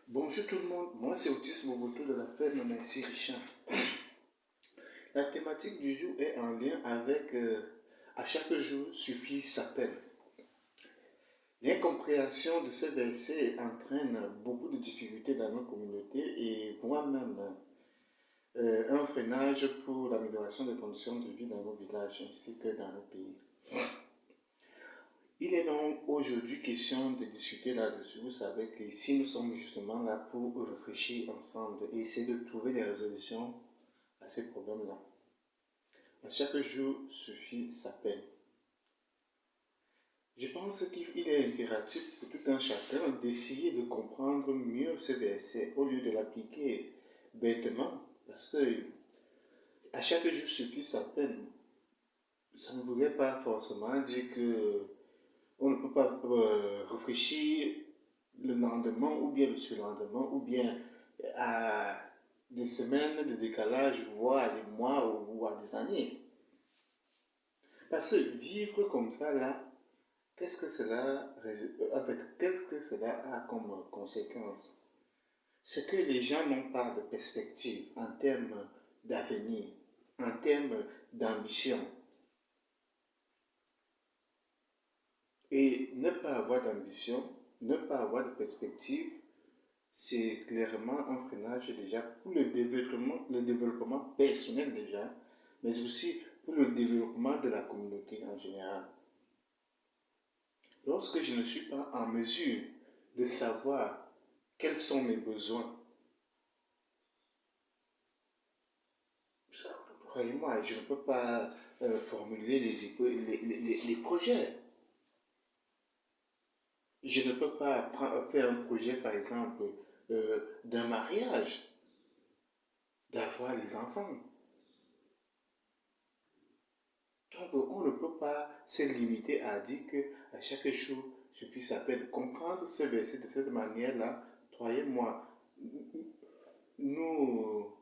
Bonjour tout le monde, moi c'est Otis Moboto de la ferme Merci Richard. La thématique du jour est en lien avec à chaque jour suffit sa peine. L'incompréhension de ce verset entraîne beaucoup de difficultés dans nos communautés et voire même un freinage pour l'amélioration des conditions de vie dans nos villages ainsi que dans nos pays. Il est donc aujourd'hui question de discuter là-dessus. Vous savez que ici nous sommes justement là pour réfléchir ensemble et essayer de trouver des résolutions à ces problèmes-là. À chaque jour suffit sa peine. Je pense qu'il est impératif pour tout un chacun d'essayer de comprendre mieux ce verset au lieu de l'appliquer bêtement, parce que à chaque jour suffit sa peine. Ça ne voudrait pas forcément dire que on ne peut pas réfléchir le lendemain ou bien le surlendemain ou bien à des semaines de décalage, voire à des mois ou à des années. Parce que vivre comme ça, là, qu'est-ce que cela a comme conséquence? C'est que les gens n'ont pas de perspective en termes d'avenir, en termes d'ambition. Et ne pas avoir d'ambition, ne pas avoir de perspective, c'est clairement un freinage déjà pour le développement personnel déjà, mais aussi pour le développement de la communauté en général. Lorsque je ne suis pas en mesure de savoir quels sont mes besoins, croyez-moi, je ne peux pas formuler les projets. Je ne peux pas faire un projet, par exemple, d'un mariage, d'avoir les enfants. Donc, on ne peut pas se limiter à dire qu'à chaque jour, je puisse à peine comprendre ce verset de cette manière-là. Croyez-moi, nous,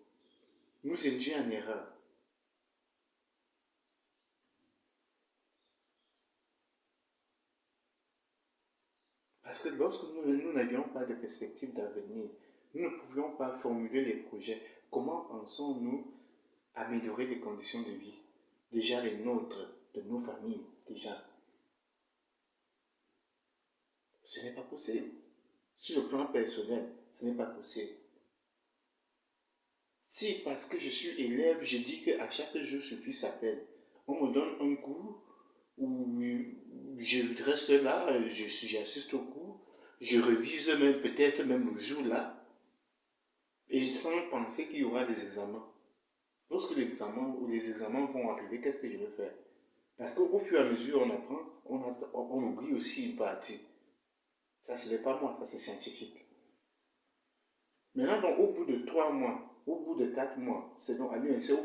nous induisons en erreur. Parce que lorsque nous n'avions pas de perspective d'avenir, nous ne pouvions pas formuler les projets. Comment pensons-nous améliorer les conditions de vie? Déjà les nôtres, de nos familles, déjà. Ce n'est pas possible. Sur le plan personnel, ce n'est pas possible. Si parce que je suis élève, je dis qu'à chaque jour suffit sa peine, on me donne un cours où je reste là, j'assiste au cours, je révise même peut-être même le jour là, et sans penser qu'il y aura des examens. Lorsque les examens vont arriver, qu'est-ce que je vais faire? Parce qu'au fur et à mesure on apprend, on oublie aussi une partie. Ça, ce n'est pas moi, ça c'est scientifique. Maintenant, donc, au bout de 3 mois, au bout de 4 mois, c'est au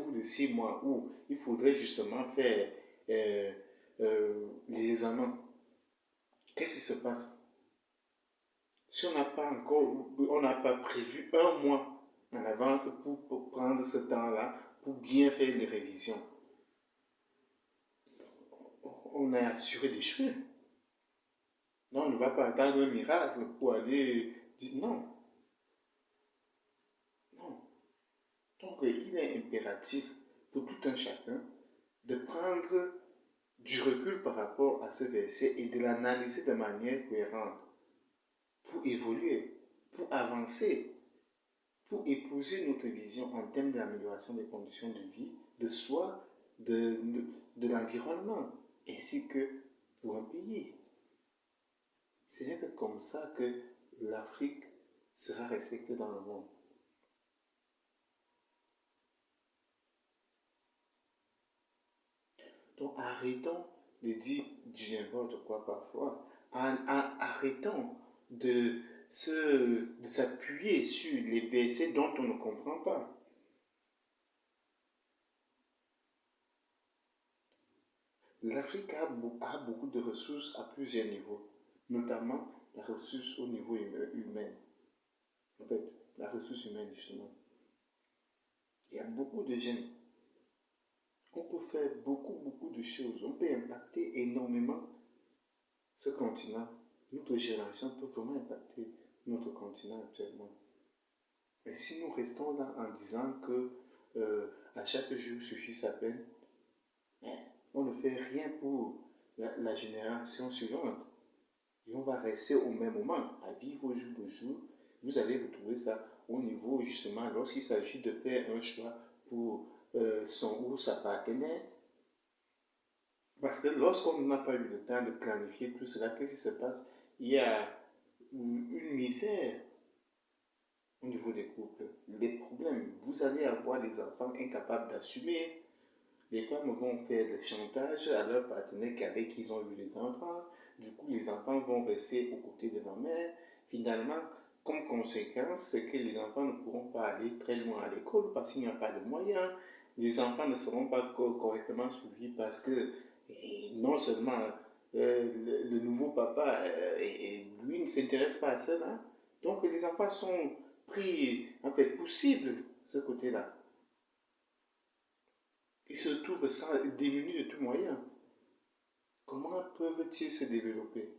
bout de 6 mois où il faudrait justement faire les examens. Qu'est-ce qui se passe? Si on n'a pas prévu un mois en avance pour prendre ce temps-là, pour bien faire les révisions, on a assuré des chemins. Non, on ne va pas attendre un miracle pour aller dire non. Non. Donc, il est impératif pour tout un chacun de prendre du recul par rapport à ce verset et de l'analyser de manière cohérente pour évoluer, pour avancer, pour épouser notre vision en termes d'amélioration des conditions de vie, de soi, de l'environnement, ainsi que pour un pays. Ce n'est que comme ça que l'Afrique sera respectée dans le monde. Donc arrêtons de dire du n'importe quoi parfois. Arrêtons de s'appuyer sur les versets dont on ne comprend pas. L'Afrique a beaucoup de ressources à plusieurs niveaux, notamment la ressource au niveau humain. En fait, la ressource humaine, justement. Il y a beaucoup de jeunes. On peut faire beaucoup de choses. On peut impacter énormément ce continent. Notre génération peut vraiment impacter notre continent actuellement. Mais si nous restons là en disant que à chaque jour suffit sa peine, mais on ne fait rien pour la génération suivante. Et on va rester au même moment, à vivre au jour le jour. Vous allez retrouver ça au niveau, justement, lorsqu'il s'agit de faire un choix pour son ou sa partenaire. Parce que lorsqu'on n'a pas eu le temps de planifier tout cela, qu'est-ce qui se passe? Il y a une misère au niveau des couples, des problèmes. Vous allez avoir des enfants incapables d'assumer. Les femmes vont faire des chantages à leurs partenaires avec qui ils ont eu des enfants. Du coup, les enfants vont rester aux côtés de la mère. Finalement, comme conséquence, c'est que les enfants ne pourront pas aller très loin à l'école parce qu'il n'y a pas de moyens. Les enfants ne seront pas correctement suivis parce que non seulement le nouveau papa, lui, ne s'intéresse pas à cela. Donc, les enfants sont pris, en fait, possible, ce côté-là. Ils se trouvent démunis de tout moyen. Comment peuvent-ils se développer?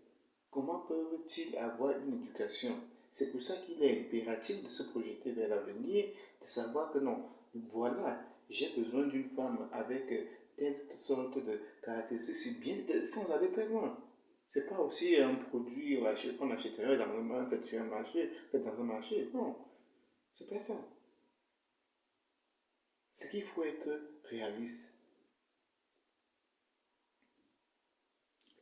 Comment peuvent-ils avoir une éducation? C'est pour ça qu'il est impératif de se projeter vers l'avenir, de savoir que non, voilà, j'ai besoin d'une femme avec telle sorte de caractéristiques, bien sans aller très loin. C'est pas aussi un produit qu'on achèterait dans un, fait, sur un marché, fait dans un marché. Non, c'est pas ça. C'est qu'il faut être réaliste.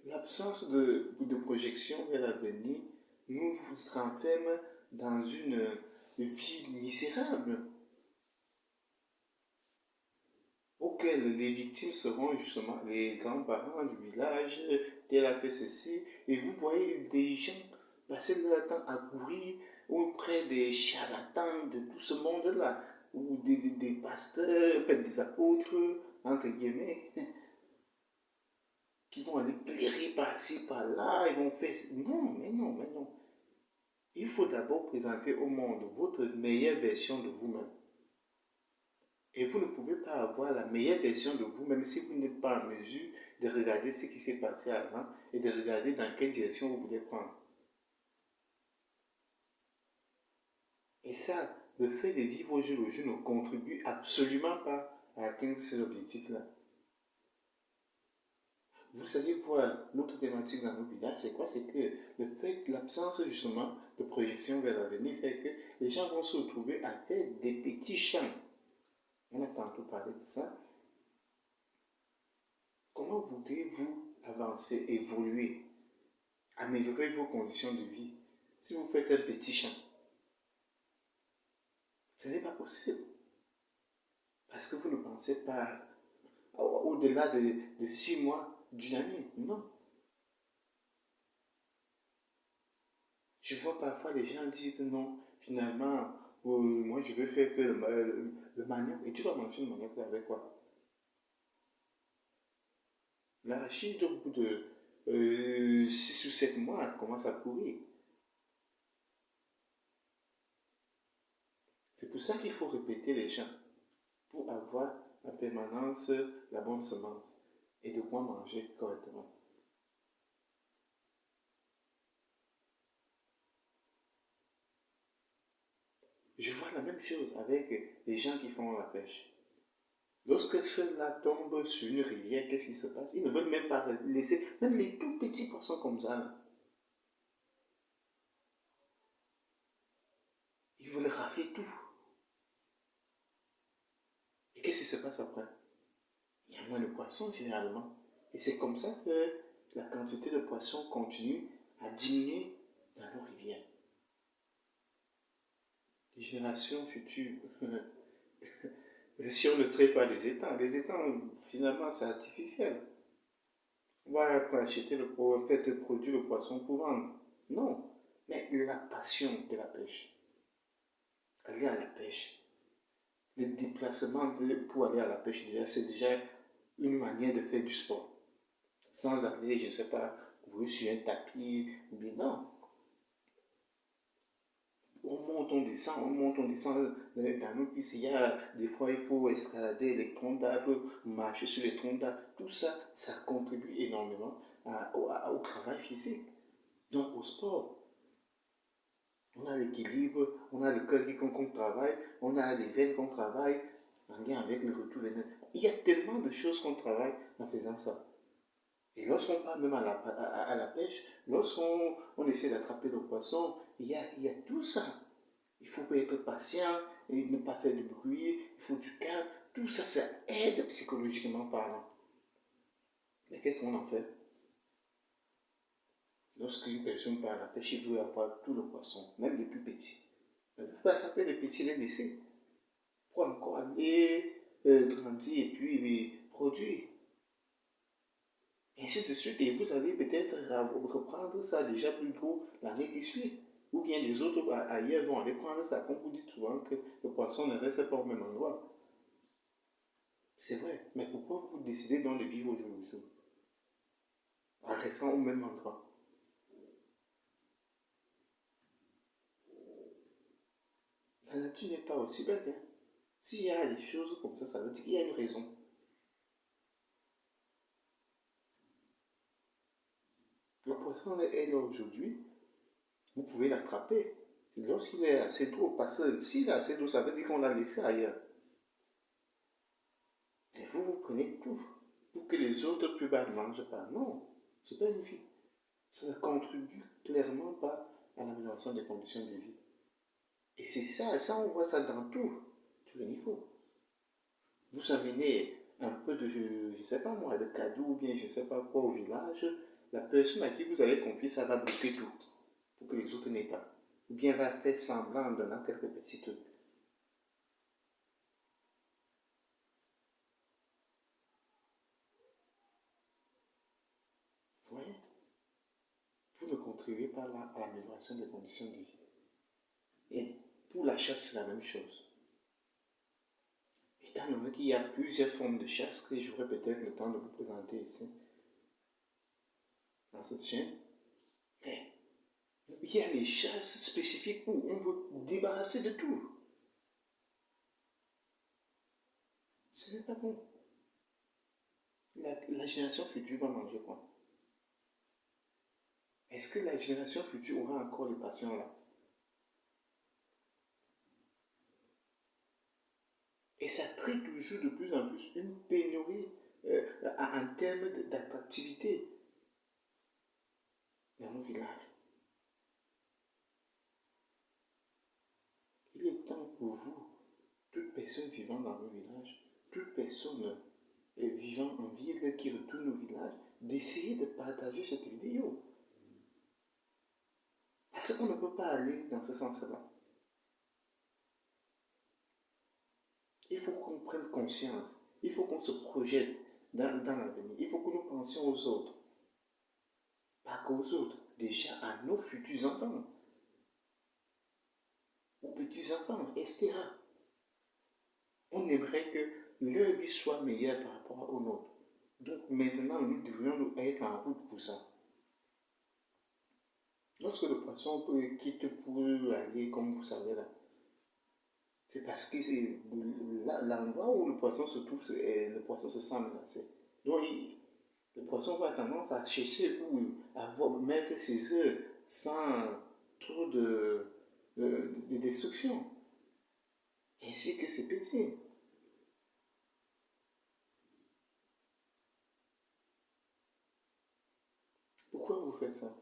L'absence de projection vers l'avenir nous renferme dans une vie misérable auquel les victimes seront justement les grands-parents du village, tel a fait ceci, et vous voyez des gens passer leur temps à courir auprès des charlatans de tout ce monde-là, ou des pasteurs, des apôtres, entre guillemets, qui vont aller plairer par-ci, par-là, ils vont faire... Non, mais non, mais non. Il faut d'abord présenter au monde votre meilleure version de vous-même. Et vous ne pouvez pas avoir la meilleure version de vous-même si vous n'êtes pas en mesure de regarder ce qui s'est passé avant et de regarder dans quelle direction vous voulez prendre. Et ça, le fait de vivre au jour le jour ne contribue absolument pas à atteindre ces objectifs-là. Vous allez voir l'autre thématique dans nos villages, c'est quoi? C'est que le fait, l'absence justement de projection vers l'avenir fait que les gens vont se retrouver à faire des petits champs. On a tantôt parlé de ça. Comment voudrez-vous avancer, évoluer, améliorer vos conditions de vie si vous faites un petit champ? Ce n'est pas possible. Parce que vous ne pensez pas au-delà de 6 mois d'une année. Non. Je vois parfois les gens dire que non, finalement, moi je veux faire que le manioc. Et tu vas manger le manioc avec quoi? L'arachide, au bout de 6 ou 7 mois, elle commence à pourrir. C'est pour ça qu'il faut répéter les gens pour avoir en permanence la bonne semence et de quoi manger correctement. Je vois la même chose avec les gens qui font la pêche. Lorsque ceux-là tombent sur une rivière, qu'est-ce qui se passe? Ils ne veulent même pas laisser, même les tout petits poissons comme ça, là, ils veulent rafler tout. Et qu'est-ce qui se passe après? Il y a moins de poissons généralement. Et c'est comme ça que la quantité de poissons continue à diminuer dans nos rivières. Les générations futures, si on ne traite pas les étangs, finalement, c'est artificiel. On va acheter en fait, produire le poisson pour vendre. Non. Mais la passion de la pêche, aller à la pêche, le déplacement pour aller à la pêche, déjà, c'est déjà une manière de faire du sport. Sans aller, je ne sais pas, courir sur un tapis, ou bien non. On monte, on descend dans nos pistes. Il y a des fois, il faut escalader les troncs d'arbres, marcher sur les troncs d'arbres. Tout ça, ça contribue énormément au travail physique, donc au sport. On a l'équilibre, on a le cœur qu'on travaille, on a les veines qu'on travaille en lien avec le retour veineux. Il y a tellement de choses qu'on travaille en faisant ça. Et lorsqu'on part même à la pêche, lorsqu'on essaie d'attraper le poisson, il y a tout ça. Il faut être patient et ne pas faire de bruit, il faut du calme. Tout ça, ça aide psychologiquement parlant. Mais qu'est-ce qu'on en fait? Lorsqu'une personne part à la pêche, il veut avoir tout le poisson, même les plus petits. Mais vous pouvez attraper les petits, les laisser pour encore aller grandir et puis produire. Et ainsi de suite, et vous allez peut-être reprendre ça déjà plus gros l'année qui suit. Ou bien les autres ailleurs vont aller prendre ça, comme vous dites souvent que le poisson ne reste pas au même endroit. C'est vrai, mais pourquoi vous décidez donc de vivre au jour le jour en restant au même endroit? La nature n'est pas aussi bête. Hein? S'il y a des choses comme ça veut dire qu'il y a une raison. Le poisson est là aujourd'hui, vous pouvez l'attraper. Lorsqu'il est assez d'eau, parce que s'il est assez d'eau, ça veut dire qu'on l'a laissé ailleurs. Et vous, vous prenez tout pour que les autres plus bas ne mangent pas. Non, c'est pas une vie. Ça ne contribue clairement pas à l'amélioration des conditions de vie. Et c'est ça, on voit ça dans tous les niveaux. Vous amenez un peu de, je ne sais pas moi, de cadeaux ou bien je ne sais pas quoi au village, la personne à qui vous avez confié ça va bloquer tout pour que les autres n'aient pas. Ou bien va faire semblant en donnant quelques petits trucs. Vous voyez? Vous ne contribuez pas là à l'amélioration des conditions de vie. Et pour la chasse, c'est la même chose. Étant donné qu'il y a plusieurs formes de chasse que j'aurai peut-être le temps de vous présenter ici, dans cette chaîne, mais il y a les chasses spécifiques où on veut débarrasser de tout. Ce n'est pas bon. La génération future va manger quoi? Est-ce que la génération future aura encore les passions là? Et ça crée toujours de plus en plus une pénurie en termes d'attractivité dans nos villages. Il est temps pour vous, toute personne vivant dans nos villages, toute personne vivant en ville qui retourne au village, d'essayer de partager cette vidéo. Parce qu'on ne peut pas aller dans ce sens-là. Il faut qu'on prenne conscience. Il faut qu'on se projette dans l'avenir. Il faut que nous pensions aux autres. Pas qu'aux autres. Déjà à nos futurs enfants. Aux petits-enfants, etc. On aimerait que leur vie soit meilleure par rapport aux nôtres. Donc maintenant, nous devrions nous être en route pour ça. Lorsque le poisson quitte pour aller, comme vous savez là, c'est parce que c'est l'endroit où le poisson se trouve, le poisson se sent menacé. Donc le poisson va tendance à chercher où mettre ses œufs sans trop de destruction. Ainsi que ses petits. Pourquoi vous faites ça?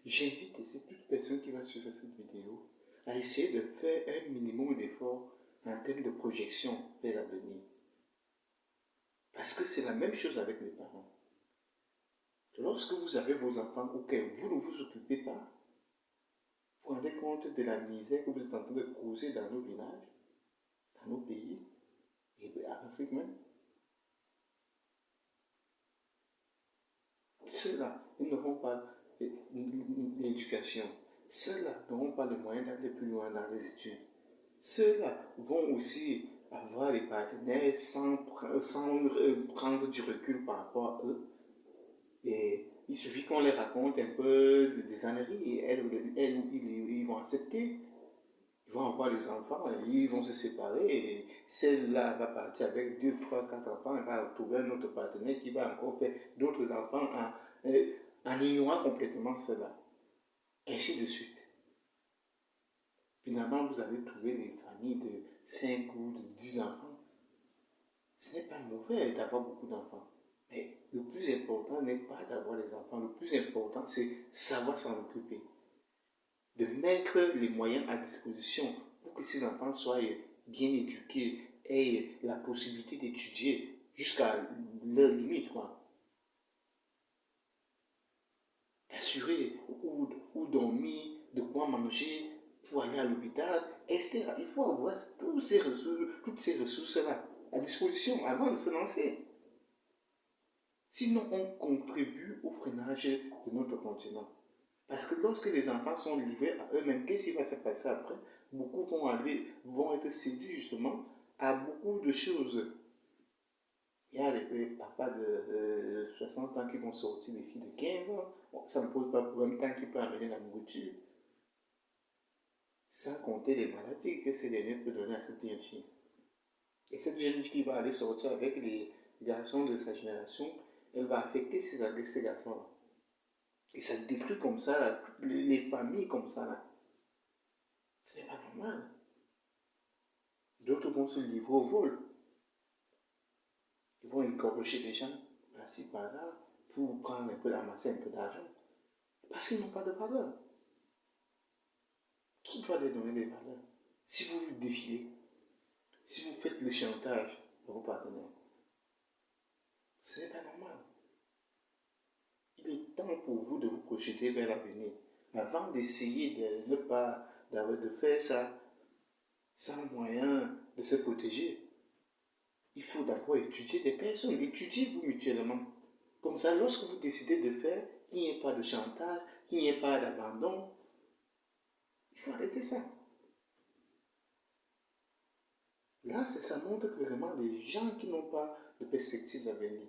J'invite ici toute personne qui va suivre cette vidéo à essayer de faire un minimum d'efforts en termes de projection vers l'avenir. Parce que c'est la même chose avec les parents. Lorsque vous avez vos enfants auxquels vous ne vous occupez pas, vous vous rendez compte de la misère que vous êtes en train de causer dans nos villages, dans nos pays, et en Afrique même. Ceux-là, ils n'auront pas l'éducation. Ceux-là n'auront pas le moyen d'aller plus loin dans les études. Ceux-là vont aussi avoir des partenaires sans prendre du recul par rapport à eux. Et il suffit qu'on les raconte un peu des âneries et ils vont accepter. Ils vont avoir les enfants, et ils vont se séparer, et celle-là va partir avec 2, 3, 4 enfants, elle va trouver un autre partenaire qui va encore faire d'autres enfants en ignorant complètement cela. Ainsi de suite. Finalement, vous allez trouver des familles de 5 ou de 10 enfants. Ce n'est pas mauvais d'avoir beaucoup d'enfants. Mais le plus important n'est pas d'avoir les enfants. Le plus important, c'est savoir s'en occuper. De mettre les moyens à disposition pour que ces enfants soient bien éduqués, aient la possibilité d'étudier jusqu'à leur limite, quoi. D'assurer où dormir, de quoi manger, pour aller à l'hôpital, etc. Il faut avoir toutes ces ressources-là à disposition avant de se lancer. Sinon, on contribue au freinage de notre continent. Parce que lorsque les enfants sont livrés à eux-mêmes, qu'est-ce qui va se passer après? Beaucoup vont être séduits justement à beaucoup de choses. Il y a les papas de 60 ans qui vont sortir des filles de 15 ans. Bon, ça ne pose pas de problème tant qu'ils peuvent amener la nourriture. Sans compter les maladies que ces derniers peuvent donner à cette jeune fille. Et cette jeune fille va aller sortir avec les garçons de sa génération. Elle va affecter ces garçons-là. Et ça détruit comme ça là, toutes les familles comme ça là. C'est pas normal. D'autres vont se livrer au vol. Ils vont égorger des gens, ainsi par là, pour prendre un peu, amasser un peu d'argent. Parce qu'ils n'ont pas de valeur. Qui doit leur donner des valeurs? Si vous vous défilez, si vous faites le chantage à vos partenaires, ce n'est pas normal. Il est temps pour vous de vous projeter vers l'avenir. Avant d'essayer de ne pas, de faire ça sans moyen de se protéger, il faut d'abord étudier des personnes, étudiez-vous mutuellement. Comme ça, lorsque vous décidez de faire, qu'il n'y ait pas de chantage, qu'il n'y ait pas d'abandon, il faut arrêter ça. Là, ça montre clairement des gens qui n'ont pas de perspective d'avenir.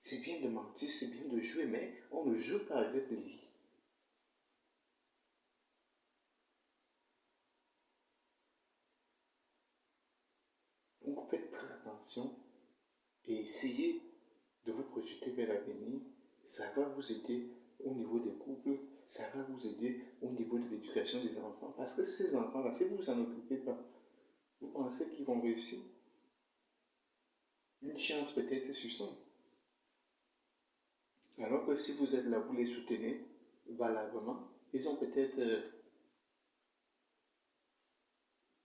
C'est bien de mentir, c'est bien de jouer, mais on ne joue pas avec les vies. Donc faites très attention et essayez de vous projeter vers l'avenir. Ça va vous aider au niveau des couples, ça va vous aider au niveau de l'éducation des enfants. Parce que ces enfants-là, si vous ne vous en occupez pas, vous pensez qu'ils vont réussir? Une chance peut-être sur 100. Alors que si vous êtes là, vous les soutenez valablement, ils ont peut-être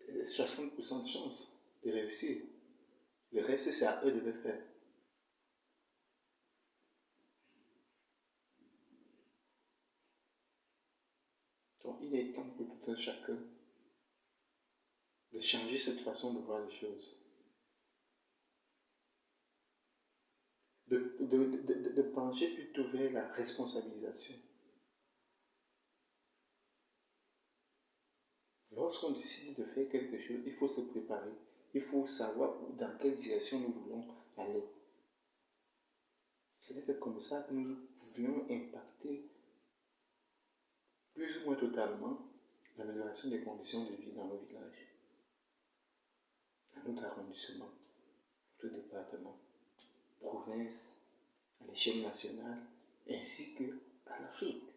60% de chance de réussir. Le reste, c'est à eux de le faire. Donc, il est temps pour tout un chacun de changer cette façon de voir les choses. De pencher plutôt vers la responsabilisation. Lorsqu'on décide de faire quelque chose, il faut se préparer. Il faut savoir dans quelle direction nous voulons aller. C'est comme ça que nous pouvions impacter plus ou moins totalement l'amélioration des conditions de vie dans nos villages, dans notre arrondissement, notre département, province, à l'échelle nationale, ainsi qu'à l'Afrique.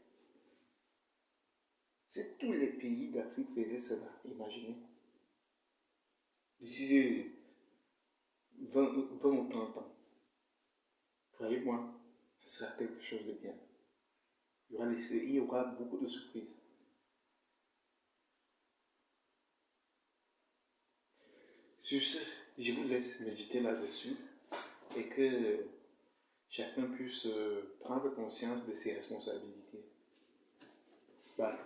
Si tous les pays d'Afrique faisaient cela, imaginez. D'ici 20 ou 30 ans, croyez-moi, ça sera quelque chose de bien. Il y aura beaucoup de surprises. Sur ce, je vous laisse méditer là-dessus et que chacun puisse prendre conscience de ses responsabilités. Bye.